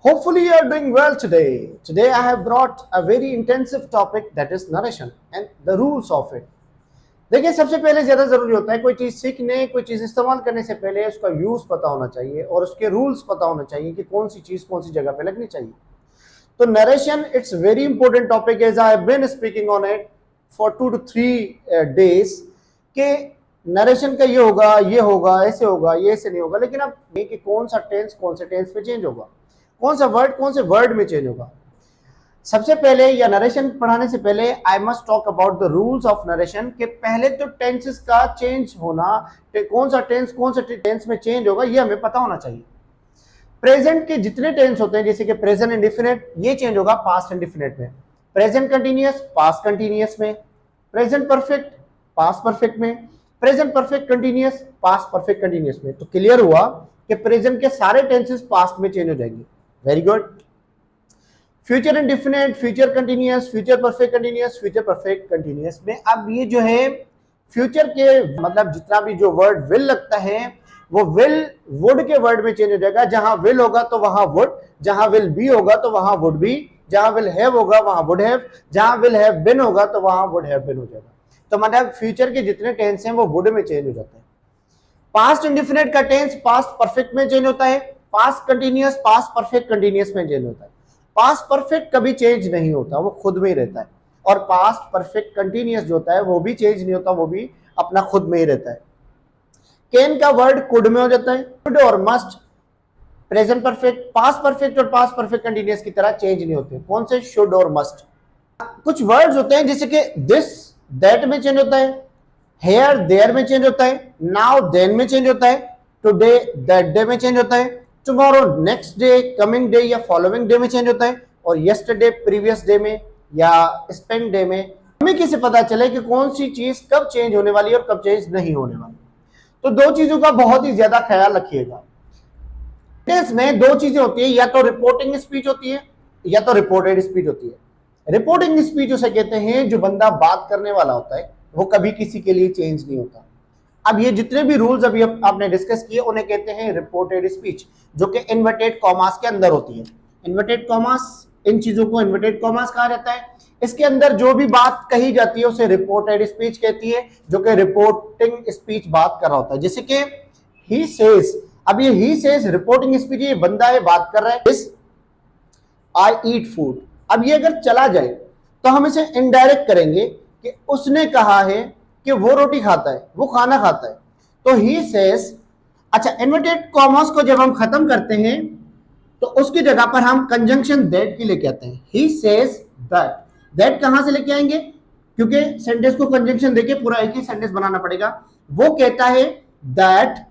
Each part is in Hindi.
Hopefully you are doing well today. Today I have brought a very intensive topic that is narration and the rules of it. देखिए सबसे पहले ज़्यादा ज़रूरी होता है कोई चीज़ सीखने कोई चीज़ इस्तेमाल करने से पहले उसका यूज़ पता होना चाहिए और उसके रूल्स पता होना चाहिए कि कौन सी चीज़ कौन सी जगह पे लगनी चाहिए. तो narration it's very important topic as I have been speaking on it for 2 to 3 days कि नरेशन का ये होगा ऐसे होगा ये ऐसे नहीं होगा, लेकिन अब ये कि कौन सा टेंस कौन से टेंस पे चेंज होगा, कौन सा वर्ड कौन से वर्ड में चेंज होगा. सबसे पहले या नरेशन पढ़ाने से पहले I must talk about the rules of narration के पहले तो टेंसेस का चेंज होना, कौन सा टेंस में चेंज होगा ये हमें पता होना चाहिए. प्रेजेंट के जितने टेंस होते हैं जैसे कि प्रेजेंट इंडेफिनिट ये चेंज होगा पास्ट इंडेफिनिट में, प्रेजेंट कंटिन्यूअस पास्ट कंटिन्यूअस में, प्रेजेंट परफेक्ट पास्ट परफेक्ट में, present perfect continuous past perfect continuous में. तो क्लियर हुआ कि प्रेजेंट के सारे टेंसेस पास्ट में चेंज हो जाएंगे. Very good. Future indefinite, future continuous, future perfect continuous, future perfect continuous में अब ये जो है फ्यूचर के मतलब जितना भी जो वर्ड विल लगता है वो विल वुड के वर्ड में चेंज हो जाएगा. जहां विल होगा तो वहां वुड, जहां विल बी होगा तो वहां वुड बी, जहां विल हैव होगा वहां वुड हैव, जहां विल हैव बिन होगा तो वहां वुड हैव बिन हो जाएगा. तो मतलब फ्यूचर के जितने टेंस हैं वो वुड में चेंज हो जाते हैं. पास्ट इंडेफिनिट का टेंस पास्ट परफेक्ट में चेंज होता है, past continuous past perfect continuous में चेंज होता है. पास्ट परफेक्ट कभी चेंज नहीं होता, वो खुद में ही रहता है. और पास्ट परफेक्ट कंटिन्यूअस जो होता है वो भी चेंज नहीं होता, वो भी अपना खुद में ही रहता है. कैन का वर्ड कुड में हो जाता है. कुड और must present perfect, past perfect और पास्ट परफेक्ट कंटिन्यूअस की तरह चेंज नहीं होते. कौन से? शुड और मस्ट. कुछ वर्ड्स होते हैं जैसे कि दिस दैट में चेंज होता है, हेयर देयर में चेंज होता है, नाउ देन में चेंज होता है, टुडे दैट डे में चेंज होता है, tomorrow next day, coming day या फॉलोइंग डे में चेंज होता है, और यस्टरडे प्रीवियस डे में या स्पेंड डे में. हमें कैसे पता चले कि कौन सी चीज कब चेंज होने वाली है और कब चेंज नहीं होने वाली? तो दो चीजों का बहुत ही ज्यादा ख्याल रखिएगा. टेंस में दो चीजें होती है, या तो रिपोर्टिंग स्पीच होती है या तो रिपोर्टेड स्पीच होती है. रिपोर्टिंग स्पीच उसे कहते हैं जो बंदा बात करने वाला होता है, वो कभी किसी के लिए चेंज नहीं होता. अब ये जितने भी रूल्स अभी आपने डिस्कस किए उन्हें कहते हैं रिपोर्टेड स्पीच, जो कि इन्वर्टेड कॉमास के अंदर होती है. इन्वर्टेड कॉमास, इन चीजों को इन्वर्टेड कॉमास कहा जाता है. इसके अंदर जो भी बात कही जाती है उसे रिपोर्टेड स्पीच कहती है, जो कि रिपोर्टिंग स्पीच बात कर रहा होता है. जैसे कि ही सेज, अब ये ही सेज रिपोर्टिंग स्पीच, ये बंदा है बात कर रहा है, आई ईट फूड. अब ये अगर चला जाए तो हम इसे इनडायरेक्ट करेंगे कि उसने कहा है कि वो रोटी खाता है, वो खाना खाता है. तो ही सेज. अच्छा, इन्वर्टेड कॉमास को जब हम खत्म करते हैं तो उसकी जगह पर हम कंजंक्शन दैट की लेके आते हैं. ही सेज दैट. दैट कहां से लेके आएंगे? क्योंकि सेंटेंस को कंजंक्शन देके पूरा एक ही सेंटेंस बनाना पड़ेगा. वो कहता है दैट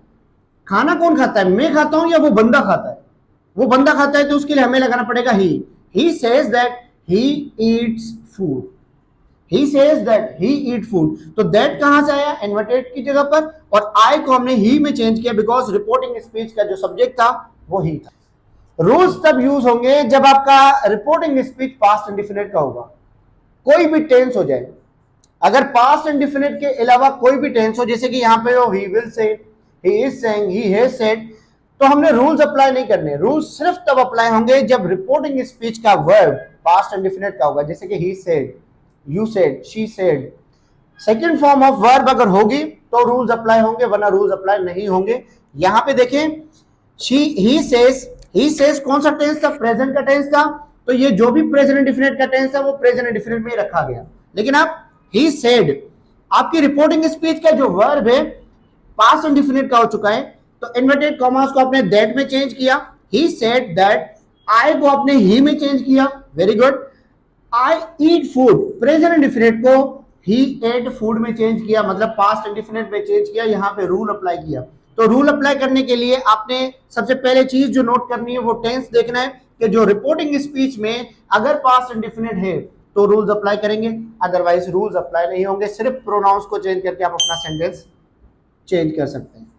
खाना कौन खाता है, मैं खाता हूं या वो बंदा खाता है? वो बंदा खाता है तो उसके लिए हमें लगाना पड़ेगा ही. He says that he eats food. He says that he eat food. तो that कहां से आया? इन्वर्टेड की जगह पर, और I को हमने he में चेंज किया बिकॉज रिपोर्टिंग स्पीच का जो सब्जेक्ट था वो ही था. रूल्स तब यूज होंगे जब आपका रिपोर्टिंग स्पीच पास्ट इंडेफिनिट का होगा. कोई भी टेंस हो जाए, अगर पास्ट इंडेफिनिट के अलावा कोई भी टेंस हो, जैसे कि यहाँ पे हो he will say, he is saying, he has said, तो हमने रूल्स अप्लाई नहीं करने. रूल्स सिर्फ तब अप्लाई होंगे जब रिपोर्टिंग स्पीच का वर्ब पास्ट इंडेफिनिट का होगा. जैसे कि he said, you said, she said. Second form of verb अगर होगी तो रूल्स अप्लाई होंगे, वरना रूल्स अप्लाई नहीं होंगे. यहां पे देखें, he says कौन सा टेंस था? प्रेजेंट का टेंस था. तो ये जो भी प्रेजेंट इंडेफिनिट का टेंस था वो प्रेजेंट इंडेफिनिट में रखा गया. लेकिन अब he said, आपकी रिपोर्टिंग स्पीच का जो वर्ब है पास्ट इंडेफिनिट का हो चुका है, तो इन्वर्टेड कॉमास को आपने दैट में चेंज किया. he said that. I को आपने he में चेंज किया. Very good. I eat food, present indefinite को he ate food में चेंज किया, मतलब पास्ट इंडेफिनिट में चेंज किया. यहाँ पे रूल अप्लाई किया. तो रूल अप्लाई करने के लिए आपने सबसे पहले चीज जो नोट करनी है वो टेंस देखना है कि जो रिपोर्टिंग स्पीच में अगर पास्ट इंडेफिनिट है तो रूल्स अप्लाई करेंगे, अदरवाइज रूल्स अप्लाई नहीं होंगे. सिर्फ प्रोनाउंस को चेंज करके आप अपना सेंटेंस चेंज कर सकते हैं.